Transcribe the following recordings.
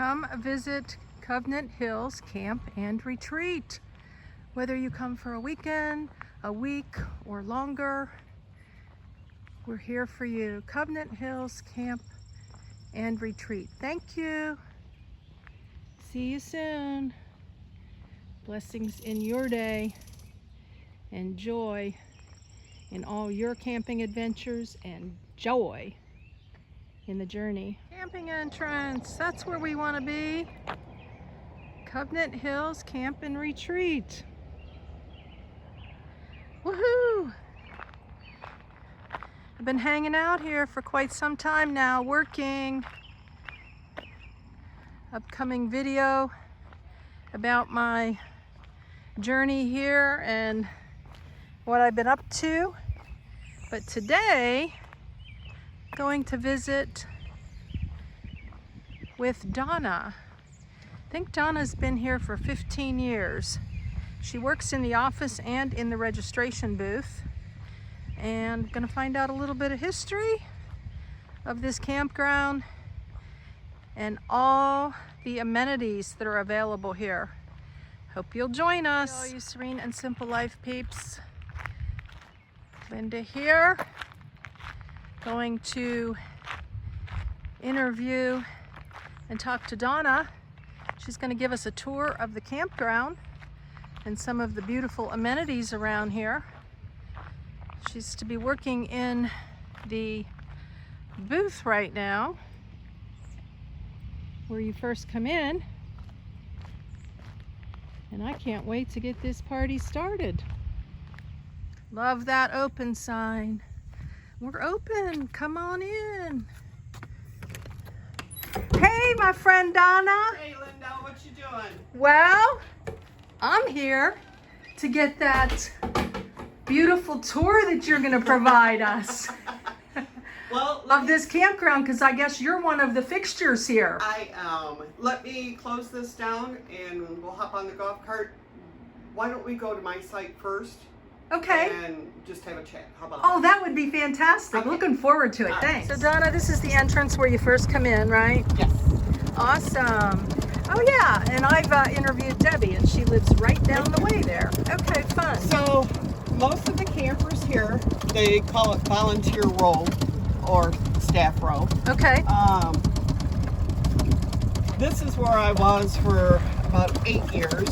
Come visit Covenant Hills Camp and Retreat. Whether you come for a weekend, a week, or longer, we're here for you. Covenant Hills Camp and Retreat. Thank you. See you soon. Blessings in your day and joy in all your camping adventures and joy in the journey. Camping entrance, that's where we want to be. Covenant Hills Camp and Retreat. Woohoo! I've been hanging out here for quite some time now, working. Upcoming video about my journey here and what I've been up to. But today, going to visit with Donna. I think Donna's been here for 15 years. She works in the office and in the registration booth. And I'm gonna find out a little bit of history of this campground and all the amenities that are available here. Hope you'll join us. All you Serene and Simple Life peeps. Linda here, going to interview and talk to Donna. She's going to give us a tour of the campground and some of the beautiful amenities around here. She's to be working in the booth right now, where you first come in. And I can't wait to get this party started. Love that open sign. We're open, come on in. Hey, my friend Donna. Hey, Linda, what you doing? Well, I'm here to get that beautiful tour that you're gonna provide us. Well, of this campground, because I guess you're one of the fixtures here. I am. Let me close this down and we'll hop on the golf cart. Why don't we go to my site first? Okay. And just have a chat. How about Oh, that would be fantastic. Okay. Looking forward to it. All right. Thanks. So Donna, this is the entrance where you first come in, right? Yes. Awesome. Oh yeah, and I've interviewed Debbie, and she lives right down the way there. Okay, fun. So, most of the campers here, they call it volunteer row or staff row. Okay. This is where I was for about 8 years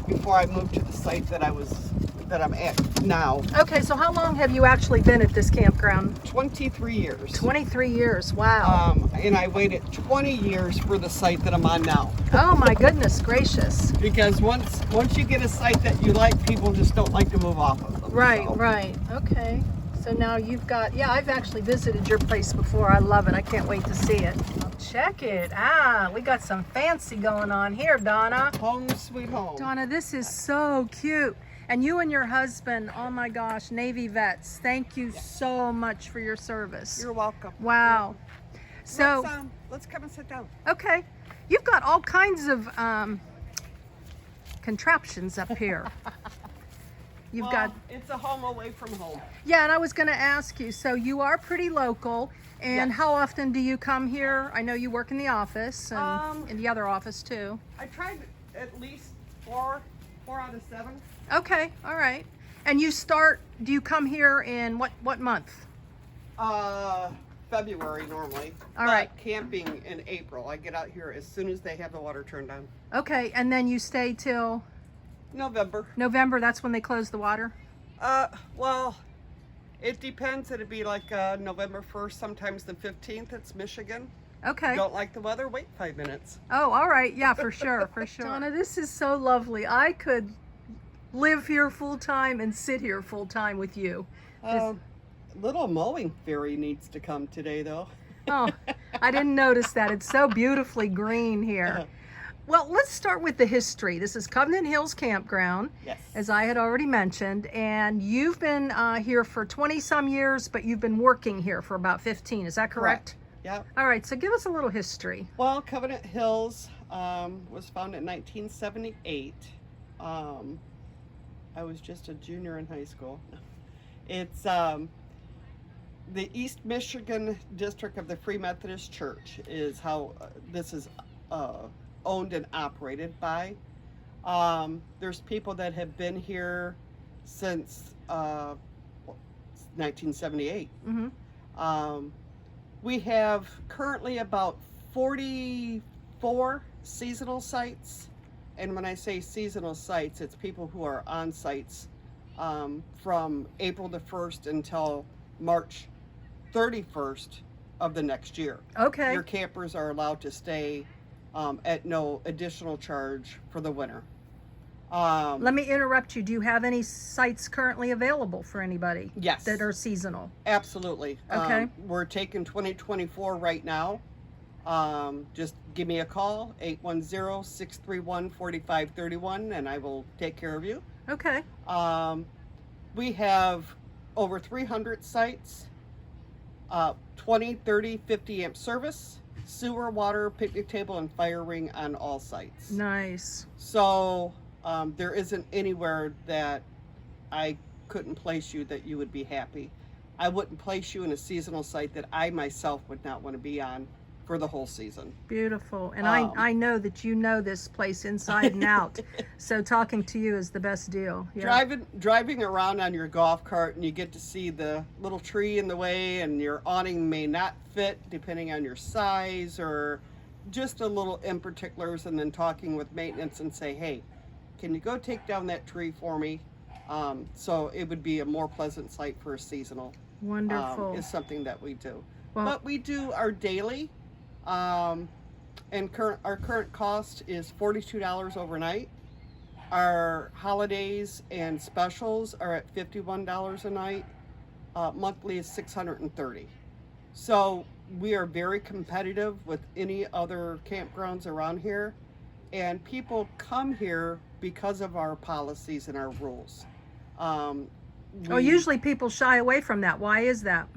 before I moved to the site that I'm at now. Okay, so how long have you actually been at this campground? 23 years. 23 years, wow. And I waited 20 years for the site that I'm on now. Oh my goodness gracious. Because once you get a site that you like, people just don't like to move off of them. Right, so. right. Okay. So now you've got, yeah, I've actually visited your place before. I love it. I can't wait to see it. Check it. Ah, we got some fancy going on here, Donna. Home sweet home. Donna, this is so cute. And you and your husband, oh my gosh, Navy vets, thank you so much for your service. You're welcome. Wow. So, let's come and sit down. okay. You've got all kinds of contraptions up here. You've got, it's a home away from home. yeah, and I was going to ask you, so you are pretty local, and Yes. how often do you come here? I know you work in the office, and in the other office too. I tried at least four out of 7. Okay, all right. And do you come here in what month? February normally. All right. Camping in April. I get out here as soon as they have the water turned on. Okay, and then you stay till November. November, that's when they close the water? Well, it depends. It'd be like November 1st, sometimes the 15th. It's Michigan. Okay. Don't like the weather? Wait 5 minutes. Oh, all right. Yeah, for sure, for sure. Donna, this is so lovely. I could live here full time and sit here full time with you. Little mowing fairy needs to come today, though. Oh, I didn't notice that. It's so beautifully green here. Well, let's start with the history. This is Covenant Hills Campground, Yes. as I had already mentioned, and you've been here for 20 some years, but you've been working here for about 15. Is that correct? Yeah. All right, so give us a little history. Well, Covenant Hills was founded in 1978. I was just a junior in high school. It's the East Michigan district of the Free Methodist Church is how this is owned and operated by. There's people that have been here since 1978. We have currently about 44 seasonal sites. And when I say seasonal sites, it's people who are on sites from April the 1st until March 31st of the next year. Okay. Your campers are allowed to stay at no additional charge for the winter. Let me interrupt you. Do you have any sites currently available for anybody? Yes. That are seasonal? Absolutely. Okay. We're taking 2024 right now. Just give me a call, 810-631-4531, and I will take care of you. Okay. We have over 300 sites, 20, 30, 50 amp service, sewer, water, picnic table, and fire ring on all sites. Nice. So there isn't anywhere that I couldn't place you that you would be happy. I wouldn't place you in a seasonal site that I myself would not want to be on for the whole season. Beautiful. And I know that you know this place inside and out. So talking to you is the best deal. Yeah. Driving around on your golf cart, and you get to see the little tree in the way, and your awning may not fit depending on your size, or just a little in particulars, and then talking with maintenance and say, hey, can you go take down that tree for me? So it would be a more pleasant site for a seasonal. Wonderful. Is something that we do. Well, but we do our daily, and our current cost is $42 overnight. Our holidays and specials are at $51 a night. Monthly is $630. So we are very competitive with any other campgrounds around here, and people come here because of our policies and our rules. usually people shy away from that. Why is that?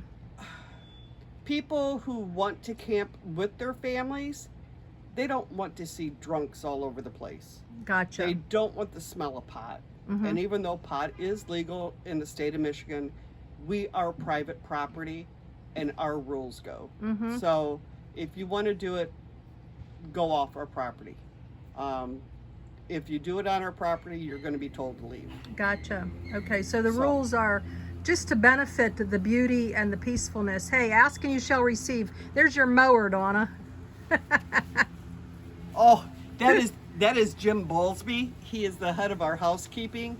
People who want to camp with their families, they don't want to see drunks all over the place. Gotcha. They don't want the smell of pot. And even though pot is legal in the state of Michigan, we are private property and our rules go. So if you want to do it, go off our property. If you do it on our property, you're going to be told to leave. Gotcha. Okay, so the rules are just to benefit the beauty and the peacefulness. Hey, ask and you shall receive. There's your mower, Donna. Oh, that is Jim Bowlesby. He is the head of our housekeeping,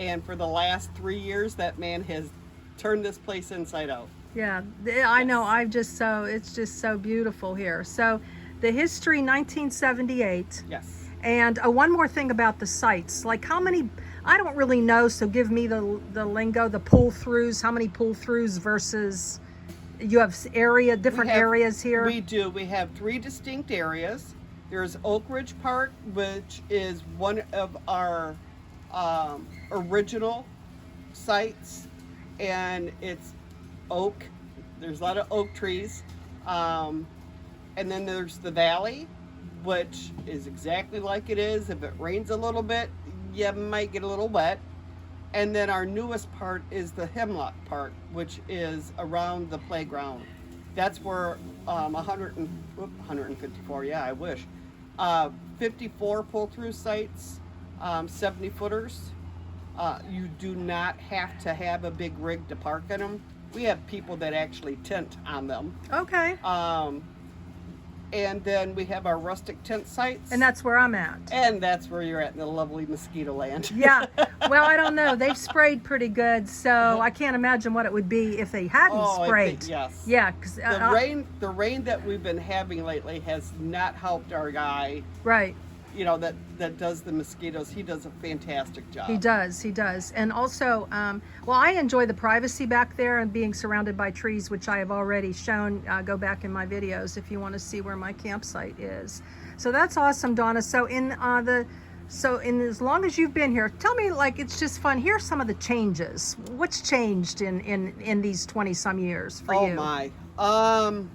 and for the last 3 years, that man has turned this place inside out. Yeah, I know. It's just so beautiful here. So, the history, 1978. Yes. And one more thing about the sites. Like how many? I don't really know. So give me the lingo. The pull-throughs. How many pull-throughs versus? You have different areas here. We do. We have 3 distinct areas. There's Oak Ridge Park, which is one of our original sites, and it's oak. There's a lot of oak trees. And then there's the valley, which is exactly like it is. If it rains a little bit, you might get a little wet. And then our newest part is the Hemlock Park, which is around the playground. That's where 154, yeah, I wish. 54 pull-through sites, 70 footers. You do not have to have a big rig to park in them. We have people that actually tent on them. Okay. And then we have our rustic tent sites. And that's where I'm at. And that's where you're at in the lovely mosquito land. Yeah. Well, I don't know. They've sprayed pretty good, so I can't imagine what it would be if they hadn't sprayed. Yes. Yeah. 'Cause, the rain that we've been having lately has not helped our guy. Right. You know, that does the mosquitoes. He does a fantastic job. He does. And also, well, I enjoy the privacy back there and being surrounded by trees, which I have already shown. Go back in my videos if you want to see where my campsite is. So that's awesome, Donna. So as long as you've been here, tell me, like, it's just fun. Here's some of the changes. What's changed in these 20 some years for you? Oh my.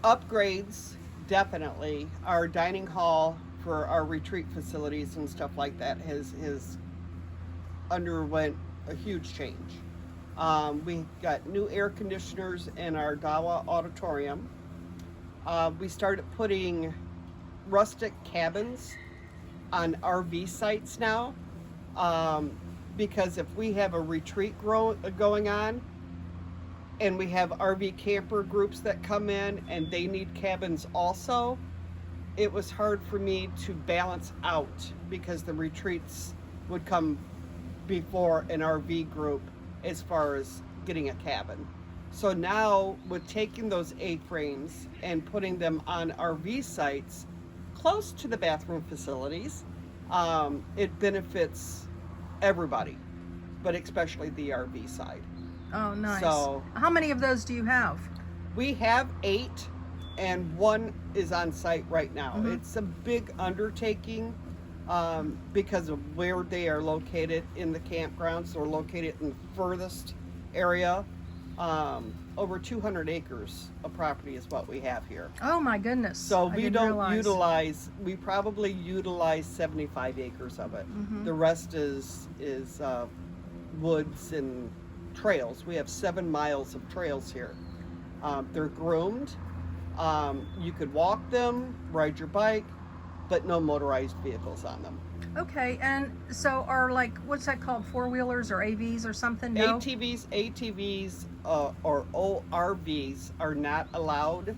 Upgrades, definitely. Our dining hall for our retreat facilities and stuff like that has underwent a huge change. We got new air conditioners in our Dawa auditorium. We started putting rustic cabins on RV sites now, because if we have a retreat going on and we have RV camper groups that come in and they need cabins also, it was hard for me to balance out because the retreats would come before an RV group as far as getting a cabin. So now with taking those A-frames and putting them on RV sites close to the bathroom facilities, it benefits everybody, but especially the RV side. Oh, nice. So how many of those do you have? we have 8 and 1 is on site right now. Mhm. It's a big undertaking because of where they are located in the campgrounds. They're located in the furthest area. Over 200 acres of property is what we have here. Oh my goodness. So I we didn't don't realize. utilize, we probably utilize 75 acres of it. Mhm. The rest is woods and trails. We have 7 miles of trails here. They're groomed. You could walk them, ride your bike, but no motorized vehicles on them. Okay, and so are like, what's that called, four-wheelers or AVs or something? No? ATVs, or ORVs are not allowed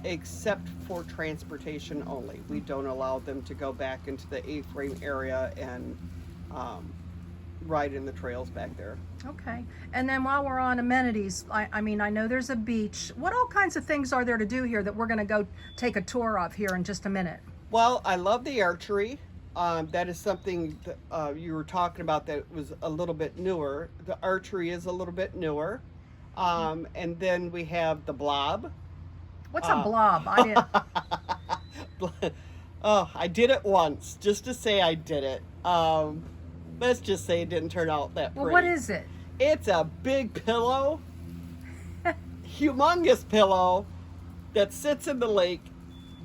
except for transportation only. We don't allow them to go back into the A-frame area and ride in the trails back there. Okay, and then while we're on amenities, I mean, I know there's a beach. What all kinds of things are there to do here that we're gonna go take a tour of here in just a minute? Well, I love the archery. That is something that you were talking about that was a little bit newer. The archery is a little bit newer. And then we have the blob. What's a blob? I didn't. Oh, I did it once just to say I did it. Let's just say it didn't turn out that pretty. Well, what is it? It's a big pillow, humongous pillow that sits in the lake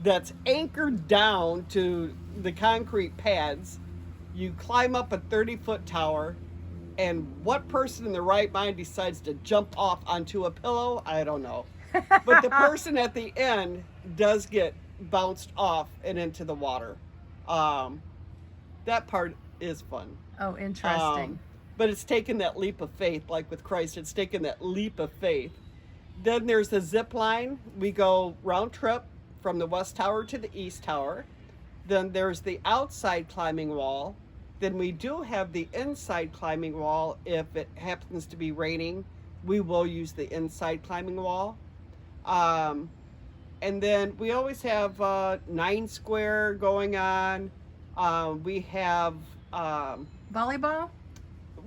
that's anchored down to the concrete pads. You climb up a 30-foot tower, and what person in their right mind decides to jump off onto a pillow? I don't know. But the person at the end does get bounced off and into the water. That part is fun. Oh, interesting. But it's taken that leap of faith, like with Christ, it's taken that leap of faith. Then there's the zip line. We go round trip from the west tower to the east tower. Then there's the outside climbing wall. Then we do have the inside climbing wall. If it happens to be raining, we will use the inside climbing wall. And then we always have 9 square going on. We have Volleyball?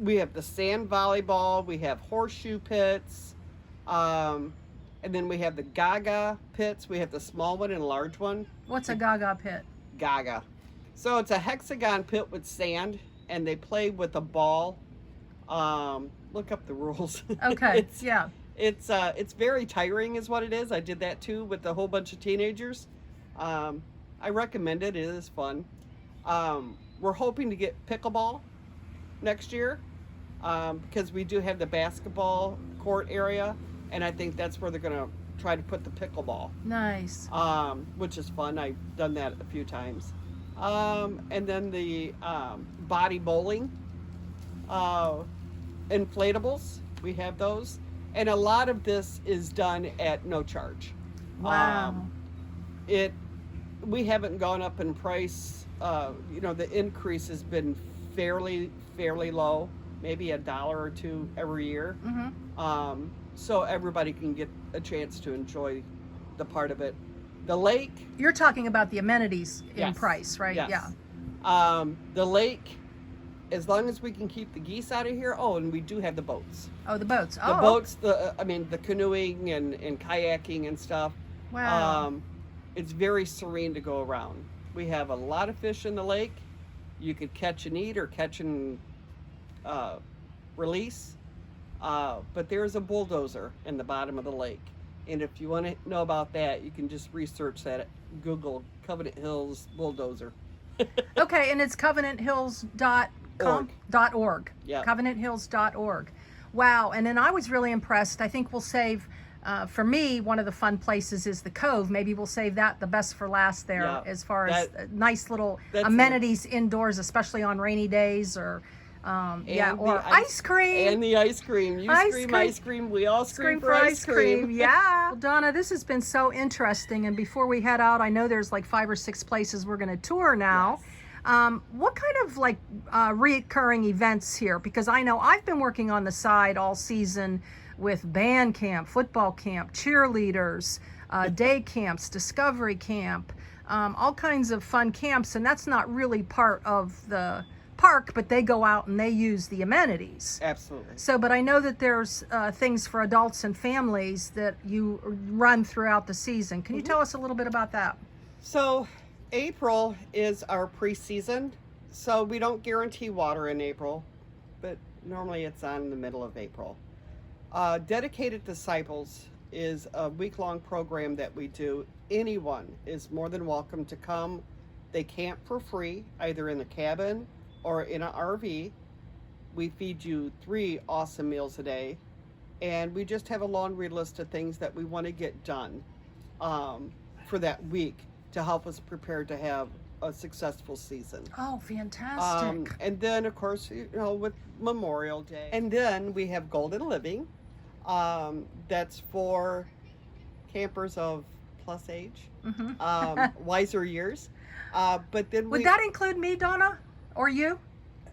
we have the sand volleyball. We have horseshoe pits. And then we have the Gaga pits. We have the small one and a large one. What's a Gaga pit? Gaga. So it's a hexagon pit with sand, and they play with a ball. Look up the rules. Okay, yeah. It's very tiring is what it is. I did that too with a whole bunch of teenagers. I recommend it. It is fun. We're hoping to get pickleball next year because we do have the basketball court area, and I think that's where they're going to try to put the pickleball. Nice. Which is fun. I've done that a few times. And then the body bowling, inflatables, we have those. And a lot of this is done at no charge. Wow. We haven't gone up in price. The increase has been fairly low, maybe $1 or $2 every year. Mm-hmm. So everybody can get a chance to enjoy the part of it. The lake. You're talking about the amenities in Yes. price, right? Yes. Yeah. The lake, as long as we can keep the geese out of here. Oh, and we do have the boats. Oh, the boats. The boats, the canoeing and kayaking and stuff. Wow. It's very serene to go around. We have a lot of fish in the lake. You could catch and eat or catch and release. But there's a bulldozer in the bottom of the lake. And if you want to know about that, you can just research that at Google Covenant Hills bulldozer. Okay, and it's covenanthills.org. Yeah. Covenanthills.org. Wow, and then I was really impressed. I think we'll save For me, one of the fun places is the Cove. Maybe we'll save that the best for last there, Yeah, as far as nice little that's amenities indoors, especially on rainy days, or or ice cream. And the ice cream. You scream ice cream, we all scream for ice cream. Yeah. Well, Donna, this has been so interesting. And before we head out, I know there's like 5 or 6 places we're going to tour now. Yes. What kind of like reoccurring events here? Because I know I've been working on the side all season with band camp, football camp, cheerleaders, day camps, discovery camp, all kinds of fun camps. And that's not really part of the park, but they go out and they use the amenities. Absolutely. So, but I know that there's things for adults and families that you run throughout the season. Can you tell us a little bit about that? So April is our pre-season, so we don't guarantee water in April, but normally it's on in the middle of April. Dedicated Disciples is a week-long program that we do. Anyone is more than welcome to come. They camp for free, either in the cabin or in an RV. We feed you 3 awesome meals a day, and we just have a laundry list of things that we want to get done for that week to help us prepare to have a successful season. Oh, fantastic. And then, of course, with Memorial Day. And then we have Golden Living. That's for campers of plus age, wiser years. But then would that include me, Donna, or you?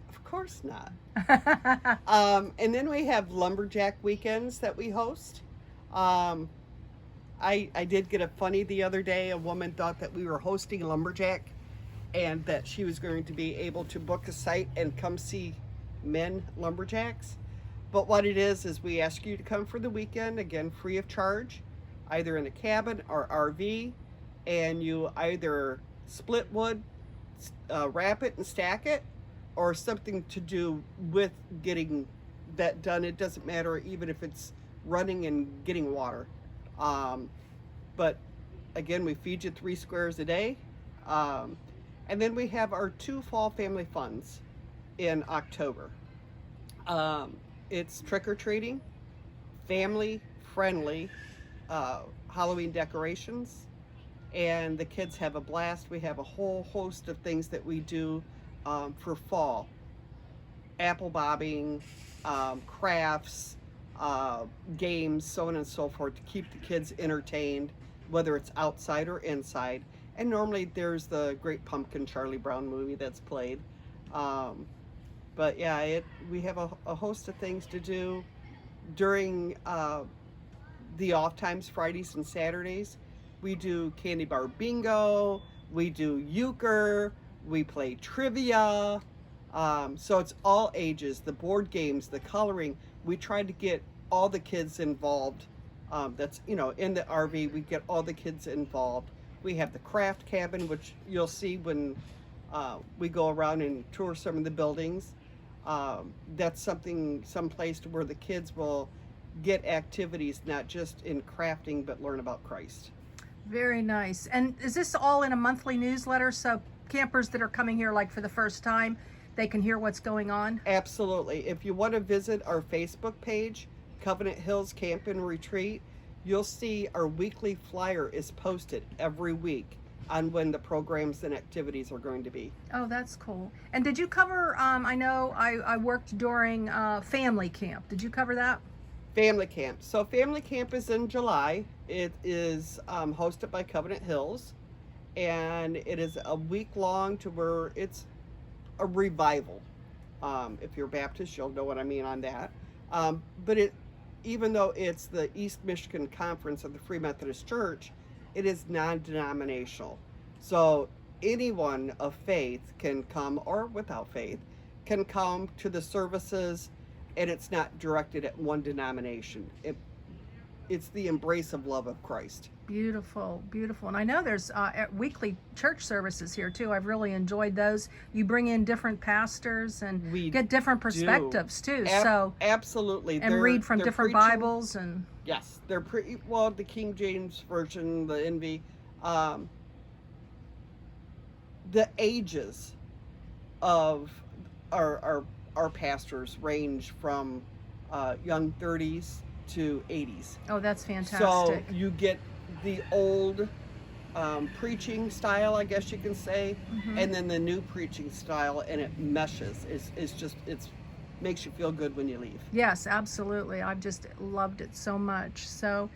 Of course not. And then we have lumberjack weekends that we host. I did get a funny the other day. A woman thought that we were hosting lumberjack and that she was going to be able to book a site and come see men lumberjacks. But what it is we ask you to come for the weekend, again, free of charge, either in a cabin or RV, and you either split wood, wrap it and stack it, or something to do with getting that done. It doesn't matter even if it's running and getting water. But again, we feed you 3 squares a day. And then we have our 2 fall family funds in October. It's trick-or-treating, family-friendly Halloween decorations, and the kids have a blast. We have a whole host of things that we do for fall. Apple bobbing, crafts, games, so on and so forth, to keep the kids entertained, whether it's outside or inside. And normally there's the Great Pumpkin Charlie Brown movie that's played. But yeah, we have a host of things to do during the off times, Fridays and Saturdays. We do candy bar bingo, we do euchre, we play trivia. So it's all ages, the board games, the coloring. We try to get all the kids involved. That's, in the RV, we get all the kids involved. We have the craft cabin, which you'll see when we go around and tour some of the buildings. That's someplace to where the kids will get activities, not just in crafting, but learn about Christ. Very nice. And is this all in a monthly newsletter? So campers that are coming here like for the first time, they can hear what's going on? Absolutely. If you want to visit our Facebook page, Covenant Hills Camp and Retreat, you'll see our weekly flyer is posted every week on when the programs and activities are going to be. Oh, that's cool. And did you cover, I know I worked during family camp. Did you cover that? Family camp. So family camp is in July. It is hosted by Covenant Hills, and it is a week long to where it's a revival. If you're Baptist, you'll know what I mean on that. But even though it's the East Michigan Conference of the Free Methodist Church, it is non-denominational. So anyone of faith can come, or without faith, can come to the services, and it's not directed at one denomination. It's the embrace of love of Christ. Beautiful, beautiful. And I know there's weekly church services here too. I've really enjoyed those. You bring in different pastors and get different perspectives too. So absolutely, and read from different preaching, Bibles and yes, they're the King James version, the NV. The ages of our pastors range from young 30s to 80s. Oh, that's So fantastic. you get the old preaching style, I guess you can say, and then the new preaching style, and it meshes. It's makes you feel good when you leave. Yes, absolutely. I've just loved it so much. So,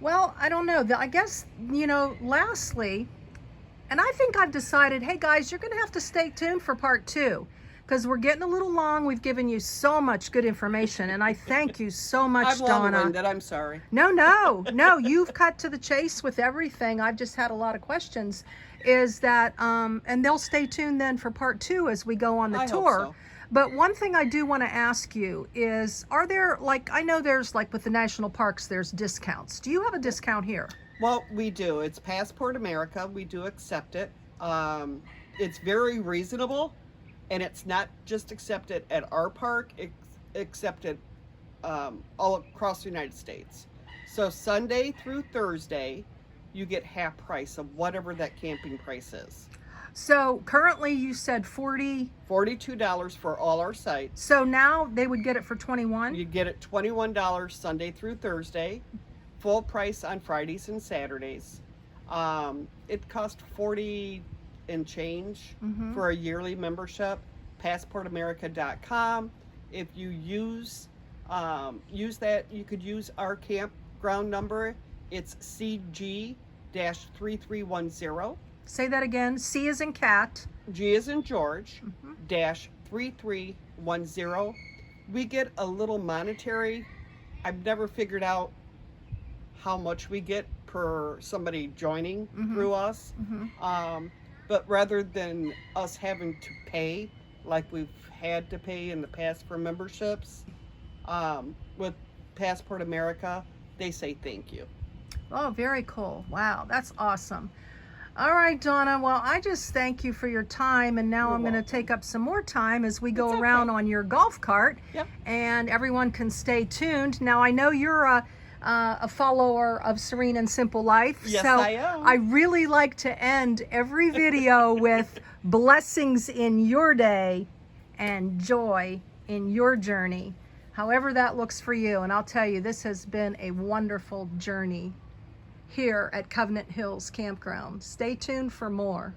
well, I don't know. I guess, lastly, and I think I've decided, hey guys, you're going to have to stay tuned for part 2 because we're getting a little long. We've given you so much good information, and I thank you so much, I'm Donna. long-winded, I'm sorry. No, you've cut to the chase with everything. I've just had a lot of questions. Is that, and they'll stay tuned then for part 2 as we go on the I hope tour. so. But one thing I do want to ask you is, are there, like, I know there's, like with the national parks, there's discounts. Do you have a discount here? Well, we do. It's Passport America. We do accept it. It's very reasonable, and it's not just accepted at our park. It's accepted all across the United States. So Sunday through Thursday, you get half price of whatever that camping price is. So currently you said $42 for all our sites. So now they would get it for $21? You get it $21 Sunday through Thursday, full price on Fridays and Saturdays. It costs $40 and change for a yearly membership. PassportAmerica.com. If you use that, you could use our campground number. It's CG-3310. Say that again. C is in cat. G is in George, dash 3310. We get a little monetary. I've never figured out how much we get per somebody joining through us. But rather than us having to pay like we've had to pay in the past for memberships, with Passport America, they say thank you. Oh, very cool. Wow, that's awesome. All right, Donna. Well, I just thank you for your time, and now I'm going to take up some more time as we go around on your golf cart. Yep. And everyone can stay tuned. Now, I know you're a follower of Serene and Simple Life. Yes, so I am. I really like to end every video with blessings in your day and joy in your journey, however that looks for you. And I'll tell you, this has been a wonderful journey here at Covenant Hills Campground. Stay tuned for more.